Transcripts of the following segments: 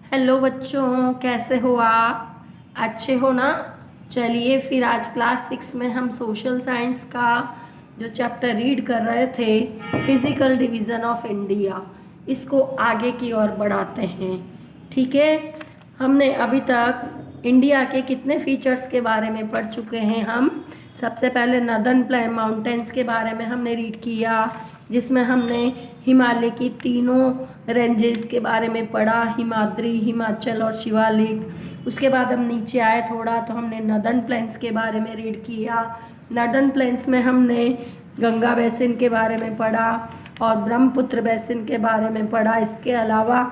Hello बच्चों, कैसे हो आप? अच्छे हो ना? चलिए फिर आज क्लास 6 में हम सोशल साइंस का जो चैप्टर रीड कर रहे थे, फिजिकल डिवीज़न ऑफ इंडिया, इसको आगे की ओर बढ़ाते हैं। ठीक है। हमने अभी तक इंडिया के कितने फीचर्स के बारे में पढ़ चुके हैं हम। सबसे पहले नदर्न प्लेन माउंटेन्स के बारे में हमने रीड किया, जिसमें हमने हिमालय की तीनों रेंजेस के बारे में पढ़ा, हिमाद्री, हिमाचल और शिवालिक। उसके बाद हम नीचे आए थोड़ा तो हमने नदर्न प्लेन्स के बारे में रीड किया। नदर्न प्लेन्स में हमने गंगा बेसिन के बारे में पढ़ा और ब्रह्मपुत्र बेसिन के बारे में पढ़ा। इसके अलावा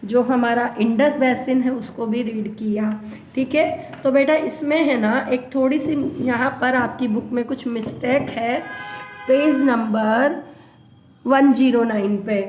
जो हमारा इंडस बेसिन है उसको भी रीड किया। ठीक है। तो बेटा इसमें है ना एक थोड़ी सी यहाँ पर आपकी बुक में कुछ मिस्टेक है। पेज नंबर 109 पे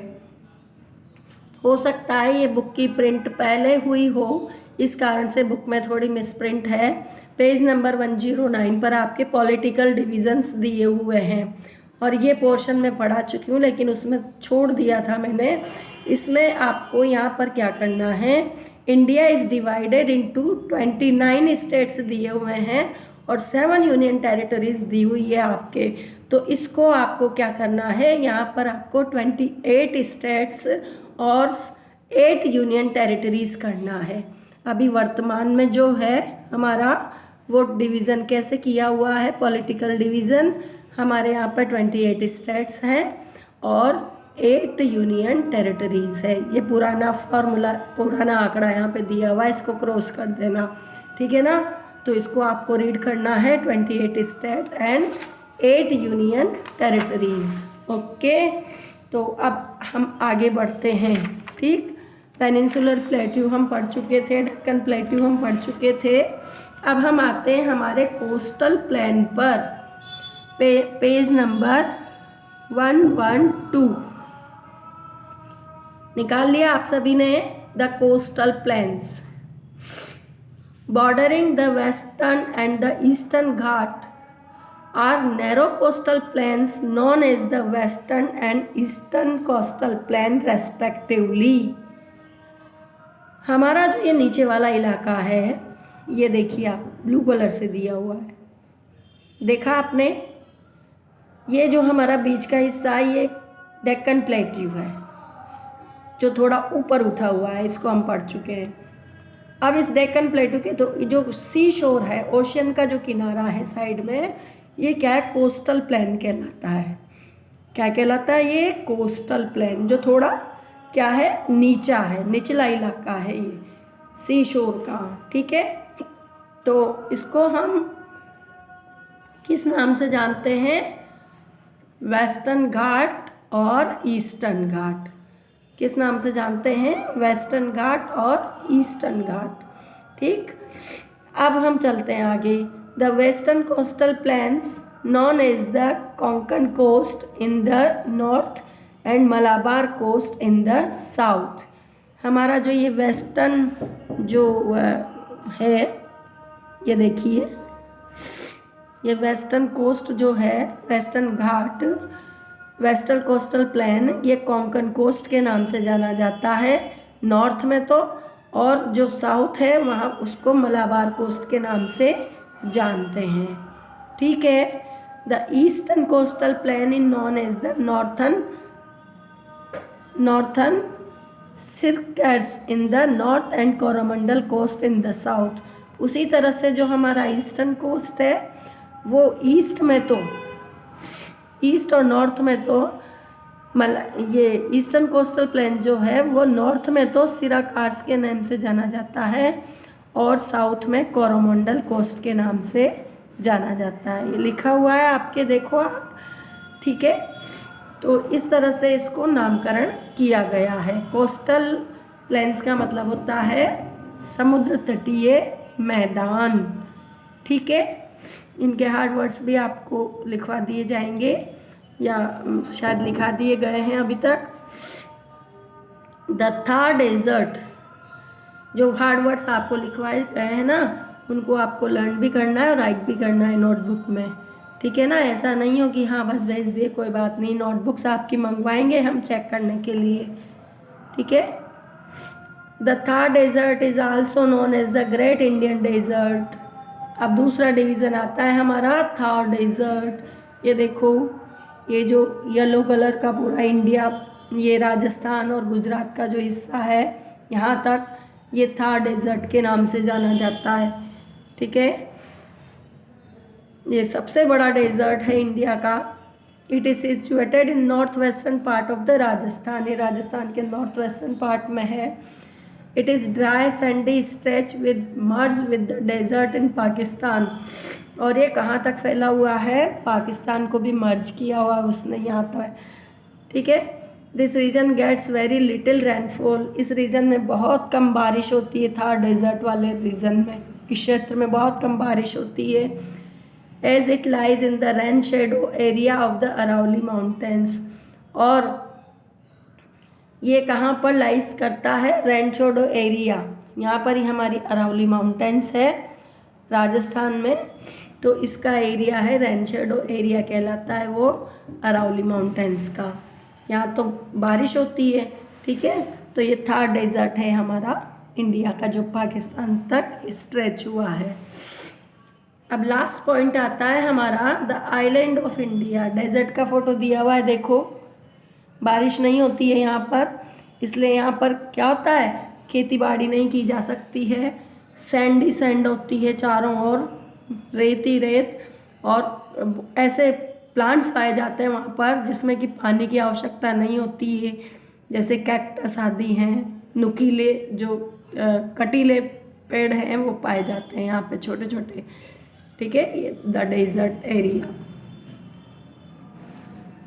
हो सकता है ये बुक की प्रिंट पहले हुई हो, इस कारण से बुक में थोड़ी मिसप्रिंट है। पेज नंबर 109 पर आपके पॉलिटिकल डिविजन्स दिए हुए हैं और ये पोर्शन मैं पढ़ा चुकी हूँ, लेकिन उसमें छोड़ दिया था मैंने। इसमें आपको यहाँ पर क्या करना है, India is divided into 29 states दिए हुए हैं और 7 यूनियन टेरिटरीज दी हुई है आपके। तो इसको आपको क्या करना है, यहाँ पर आपको 28 स्टेट्स और 8 यूनियन टेरिटरीज करना है। अभी वर्तमान में जो है हमारा वो डिवीज़न कैसे किया हुआ है, पॉलिटिकल डिवीज़न हमारे यहाँ पर 28 स्टेट्स हैं और 8 यूनियन टेरिटरीज है। ये पुराना फॉर्मूला, पुराना आंकड़ा यहाँ पे दिया हुआ है, इसको क्रॉस कर देना। ठीक है ना। तो इसको आपको रीड करना है, 28 state and 8 union territories. Okay. तो अब हम आगे बढ़ते हैं। ठीक। पेनिनसुलर प्लेट्यू हम पढ़ चुके थे, डेक्कन प्लेट्यू हम पढ़ चुके थे। अब हम आते हैं हमारे कोस्टल प्लेन पर। पेज नंबर 112 निकाल लिया आप सभी ने। The coastal planes bordering the western and the eastern Ghat are narrow coastal plains known as the western and eastern coastal plain respectively। हमारा जो ये नीचे वाला इलाका है, ये देखिए आप ब्लू कलर से दिया हुआ है, देखा आपने। ये जो हमारा बीच का हिस्सा है ये डेक्कन प्लेट्यू है, जो थोड़ा ऊपर उठा हुआ है, इसको हम पढ़ चुके हैं। अब इस डेक्कन प्लेट्यू के तो जो सी शोर है, ओशियन का जो किनारा है साइड में, ये क्या है, कोस्टल प्लेन कहलाता है। क्या कहलाता है ये? कोस्टल प्लेन, जो थोड़ा क्या है, नीचा है, निचला इलाका है ये सी शोर का। ठीक है। तो इसको हम किस नाम से जानते हैं? वेस्टर्न घाट और ईस्टर्न घाट। किस नाम से जानते हैं? वेस्टर्न घाट और ईस्टर्न घाट। ठीक। अब हम चलते हैं आगे। The western coastal plains known as the Konkan coast in the north and Malabar coast in the south। हमारा जो ये वेस्टर्न जो है, ये देखिए, ये वेस्टर्न कोस्ट जो है, वेस्टर्न घाट, वेस्टर्न कोस्टल प्लेन, ये कोंकण कोस्ट के नाम से जाना जाता है नॉर्थ में तो, और जो साउथ है वहाँ उसको मलाबार कोस्ट के नाम से जानते हैं। ठीक है। The eastern coastal plain in known as the northern Circars in the north and Coromandel coast in the south. उसी तरह से जो हमारा ईस्टर्न कोस्ट है वो ईस्ट में तो, ईस्ट और नॉर्थ में तो ये ईस्टर्न कोस्टल प्लेन जो है वो नॉर्थ में तो सिराकार्स के नाम से जाना जाता है और साउथ में कोरोमंडल कोस्ट के नाम से जाना जाता है। ये लिखा हुआ है आपके, देखो आप। ठीक है। तो इस तरह से इसको नामकरण किया गया है। कोस्टल प्लेन्स का मतलब होता है समुद्र तटीय मैदान। ठीक है। इनके हार्ड वर्ड्स भी आपको लिखवा दिए जाएंगे या शायद लिखा दिए गए हैं अभी तक। द थार डेजर्ट, जो हार्ड वर्ड्स आपको लिखवाए गए हैं ना, उनको आपको लर्न भी करना है और राइट भी करना है नोटबुक में। ठीक है ना। ऐसा नहीं हो कि हाँ बस भेज दिए, कोई बात नहीं, नोटबुक्स आपकी मंगवाएंगे हम चेक करने के लिए। ठीक है। The Thar desert is also known as the great Indian desert. अब दूसरा डिवीज़न आता है हमारा थार डेजर्ट। ये देखो, ये जो येलो कलर का पूरा इंडिया, ये राजस्थान और गुजरात का जो हिस्सा है यहाँ तक, ये थार डेजर्ट के नाम से जाना जाता है। ठीक है, ये सबसे बड़ा डेजर्ट है इंडिया का। It is situated in north western part of the Rajasthan. ये राजस्थान के नॉर्थ वेस्टर्न पार्ट में है। It is dry sandy stretch with merge with the desert in Pakistan. और ये कहाँ तक फैला हुआ है? पाकिस्तान को भी मर्ज किया हुआ है उसने यहाँ पर। ठीक है, this region gets very little rainfall. इस रीजन में बहुत कम बारिश होती है। थार डेजर्ट वाले रीजन में, इस क्षेत्र में बहुत कम बारिश होती है। As it lies in the rain shadow area of the Aravalli mountains. और ये कहाँ पर लाइज करता है? रेन शेडो एरिया, यहाँ पर ही हमारी अरावली माउंटेन्स है राजस्थान में, तो इसका एरिया है रेन शेडो एरिया कहलाता है वो अरावली माउंटेन्स का। यहाँ तो बारिश होती है। ठीक है, तो ये थार डेजर्ट है हमारा इंडिया का, जो पाकिस्तान तक स्ट्रेच हुआ है। अब लास्ट पॉइंट आता है हमारा the island of India. Desert का फोटो दिया हुआ है, देखो बारिश नहीं होती है यहाँ पर, इसलिए यहाँ पर क्या होता है? खेती बाड़ी नहीं की जा सकती है। सैंड ही सैंड होती है चारों ओर, रेत ही रेत, और ऐसे प्लांट्स पाए जाते हैं वहाँ पर जिसमें कि पानी की आवश्यकता नहीं होती है, जैसे कैक्टस आदि हैं, नुकीले जो कटीले पेड़ हैं वो पाए जाते हैं यहाँ पे छोटे छोटे। ठीक है, ये द डेजर्ट एरिया।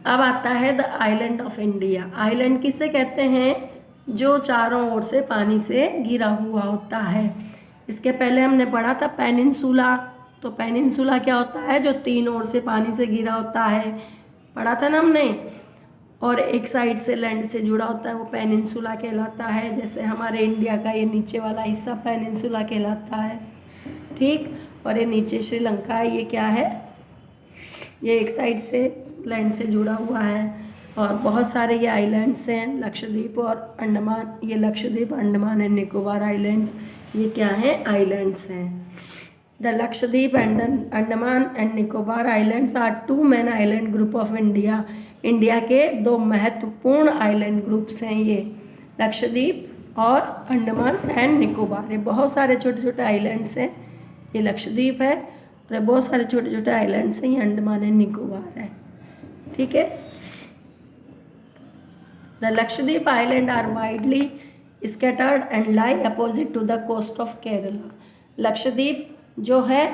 अब आता है the island of India. Island किसे कहते हैं? जो चारों ओर से पानी से घिरा हुआ होता है। इसके पहले हमने पढ़ा था पेनिनसुला। तो पेनिनसुला क्या होता है? जो तीन ओर से पानी से घिरा होता है, पढ़ा था ना हमने। और एक साइड से लैंड से जुड़ा होता है, वो पेनिनसुला कहलाता है। जैसे हमारे इंडिया का ये नीचे वाला हिस्सा पेनिनसुला कहलाता है। ठीक, और ये नीचे श्रीलंका है, ये क्या है? ये एक साइड से लैंड से जुड़ा हुआ है। और बहुत सारे ये आइलैंड्स हैं, लक्षद्वीप और अंडमान। ये लक्षद्वीप, अंडमान एंड निकोबार आइलैंड्स, ये क्या हैं? आइलैंड्स हैं। The Lakshadweep and Andaman and Nicobar islands are two main island group of India. India के दो महत्वपूर्ण आइलैंड ग्रुप्स हैं ये, लक्षद्वीप और अंडमान एंड निकोबार। ये बहुत सारे छोटे छोटे आइलैंड्स हैं। ये लक्षद्वीप है और बहुत सारे छोटे छोटे आइलैंड्स हैं, ये अंडमान एंड निकोबार है। ठीक है, the Lakshadweep island are widely scattered and lie opposite to the coast of Kerala. Lakshadweep जो है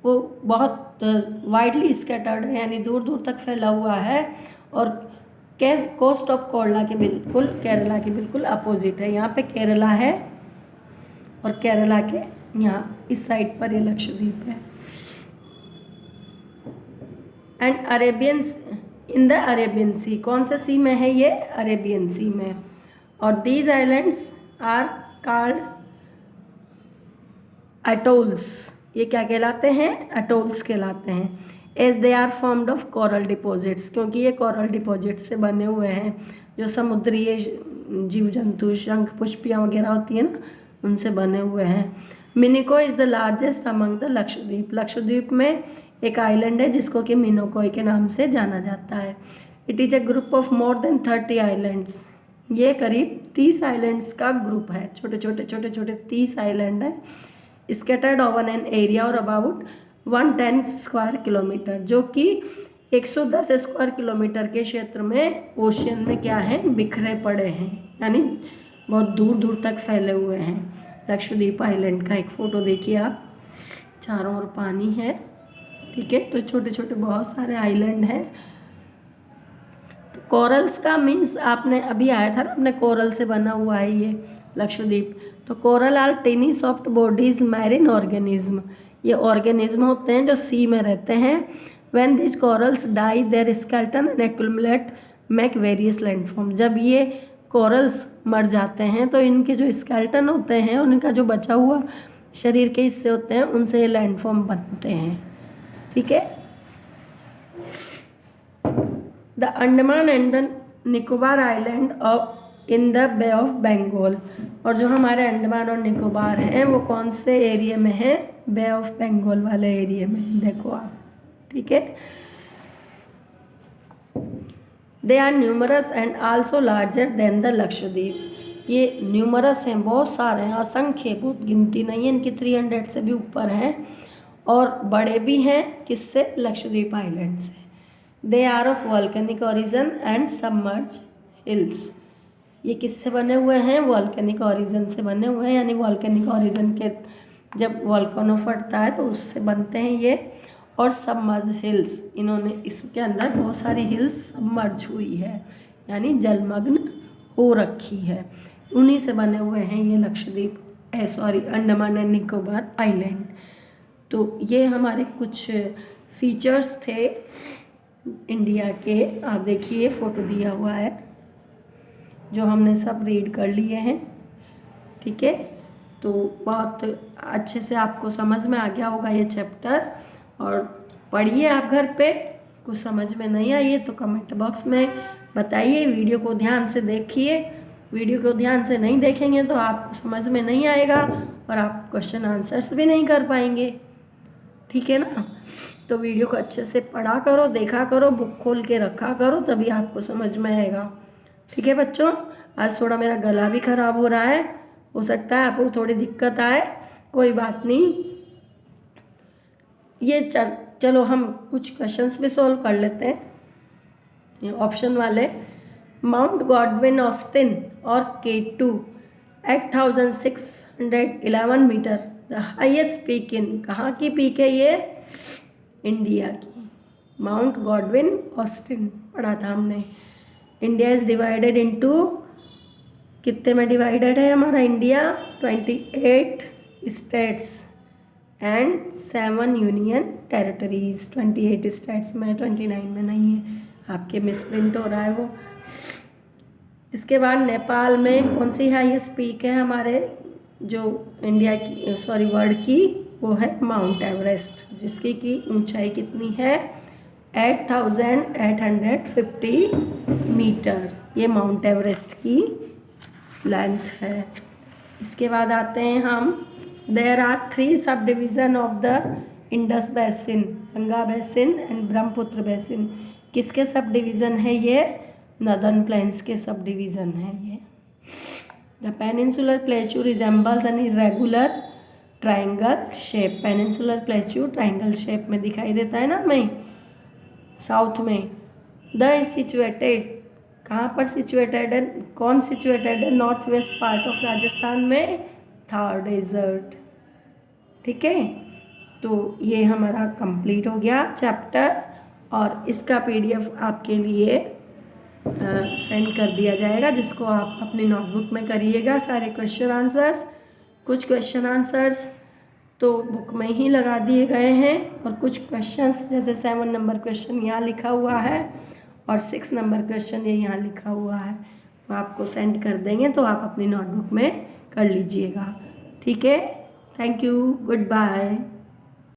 वो बहुत वाइडली स्कैटर्ड है, यानी दूर दूर तक फैला हुआ है, और कोस्ट ऑफ केरला के बिल्कुल, केरला के बिल्कुल अपोजिट है। यहाँ पे केरला है और केरला के यहाँ इस साइड पर ये लक्षद्वीप है। And Arabian, in the Arabian sea, कौन से सी में है ये? अरेबियन सी में। और these islands are called atolls. ये क्या कहलाते हैं? अटोल्स कहलाते हैं। As they are formed of coral deposits, क्योंकि ये कोरल डिपॉजिट से बने हुए हैं। जो समुद्री जीव जंतु, शंख पुष्पियाँ वगैरह होती है ना, उनसे बने हुए हैं। Minicoy is the largest among the Lakshadweep. Lakshadweep में एक आइलैंड है जिसको कि मिनिकोय के नाम से जाना जाता है। It is a group of more than 30 islands. ये करीब 30 आइलैंड्स का ग्रुप है, छोटे छोटे 30 आइलैंड हैं, स्कैटर्ड ओवर एन एरिया और अबाउट 110 स्क्वायर किलोमीटर, जो कि 110 स्क्वायर किलोमीटर के क्षेत्र में ओशियन में क्या है? बिखरे पड़े हैं, यानी बहुत दूर दूर तक फैले हुए हैं। लक्षद्वीप आइलैंड का एक फ़ोटो देखिए आप, चारों ओर पानी है। ठीक है, तो छोटे छोटे बहुत सारे आइलैंड हैं। तो कोरल्स का मीन्स आपने अभी आया था ना, अपने कोरल से बना हुआ है ये लक्षद्वीप। तो coral are tiny soft bodies marine organism. ये ऑर्गेनिज्म होते हैं जो सी में रहते हैं। When this corals die their skeleton and accumulate make various landform. जब ये कोरल्स मर जाते हैं तो इनके जो स्केलेटन होते हैं, उनका जो बचा हुआ शरीर के हिस्से होते हैं, उनसे ये लैंडफॉर्म बनते हैं। ठीक है, the Andaman and the Nicobar island of in the bay of Bengal. और जो हमारे अंडमान और निकोबार हैं वो कौन से एरिया में है? बे ऑफ बंगाल वाले एरिया में, देखो आप, ठीक है। They are numerous and also larger than the Lakshadweep. ये न्यूमरस हैं, बहुत सारे हैं, असंख्य, बहुत गिनती नहीं है इनकी, 300 से भी ऊपर हैं, और बड़े भी हैं किससे? लक्षद्वीप आइलैंड से। They are of volcanic origin and submerge hills. ये किससे बने हुए हैं? वॉल्केनिक ओरिजिन से बने हुए हैं, यानी वॉल्केनिक ओरिजिन के जब वॉल्केनो फटता है तो उससे बनते हैं ये। और सबमर्ज हिल्स, इन्होंने इसके अंदर बहुत सारी हिल्स सबमर्ज हुई है, यानी जलमग्न हो रखी है, उन्हीं से बने हुए हैं ये लक्षद्वीप, अंडमान एंड निकोबार आइलैंड। तो ये हमारे कुछ फीचर्स थे इंडिया के। आप देखिए फ़ोटो दिया हुआ है, जो हमने सब रीड कर लिए हैं, ठीक है। तो बहुत अच्छे से आपको समझ में आ गया होगा ये चैप्टर, और पढ़िए आप घर पे। कुछ समझ में नहीं आई तो कमेंट बॉक्स में बताइए। वीडियो को ध्यान से देखिए, वीडियो को ध्यान से नहीं देखेंगे तो आपको समझ में नहीं आएगा और आप क्वेश्चन आंसर्स भी नहीं कर पाएंगे, ठीक है ना। तो वीडियो को अच्छे से पढ़ा करो, देखा करो, बुक खोल के रखा करो, तभी आपको समझ में आएगा, ठीक है बच्चों। आज थोड़ा मेरा गला भी ख़राब हो रहा है, हो सकता है आपको थोड़ी दिक्कत आए, कोई बात नहीं। ये चलो हम कुछ क्वेश्चंस भी सॉल्व कर लेते हैं, ये ऑप्शन वाले। माउंट गॉडविन ऑस्टिन और K2 8611 metre, the highest peak in, कहाँ की पीक है ये? इंडिया की। माउंट गॉडविन ऑस्टिन पढ़ा था हमने। इंडिया इज़ डिवाइडेड इनटू, कितने में डिवाइडेड है हमारा India? 28 states and 7 union territories. 28 states में, 29 में नहीं है, आपके मिसप्रिंट हो रहा है वो। इसके बाद नेपाल में कौन सी हाईएस्ट पीक है हमारे, जो इंडिया की, सॉरी वर्ल्ड की, वो है माउंट एवरेस्ट, जिसकी की ऊंचाई कितनी है? 8850 मीटर, ये माउंट एवरेस्ट की लेंथ है। इसके बाद आते हैं हम, there are 3 sub division of the Indus basin, Ganga basin and Brahmaputra basin. किसके सब डिवीज़न है ये? नदर्न प्लेन्स के सब डिवीज़न है ये। The peninsular plateau resembles an irregular triangle shape. Peninsular plateau triangle shape में दिखाई देता है ना हमें, साउथ में। द इज सिचुएटेड, कहाँ पर सिचुएटेड है? कौन सिचुएटेड है? North west part of Rajasthan में, थार डेजर्ट, ठीक है। तो ये हमारा कंप्लीट हो गया चैप्टर, और इसका PDF आपके लिए सेंड कर दिया जाएगा, जिसको आप अपनी नोटबुक में करिएगा सारे क्वेश्चन आंसर्स। कुछ क्वेश्चन आंसर्स तो बुक में ही लगा दिए गए हैं, और कुछ क्वेश्चंस जैसे 7 नंबर क्वेश्चन यहाँ लिखा हुआ है और 6 नंबर क्वेश्चन ये यहाँ लिखा हुआ है, वो आपको सेंड कर देंगे, तो आप अपनी नोटबुक में कर लीजिएगा, ठीक है। Thank you, good bye.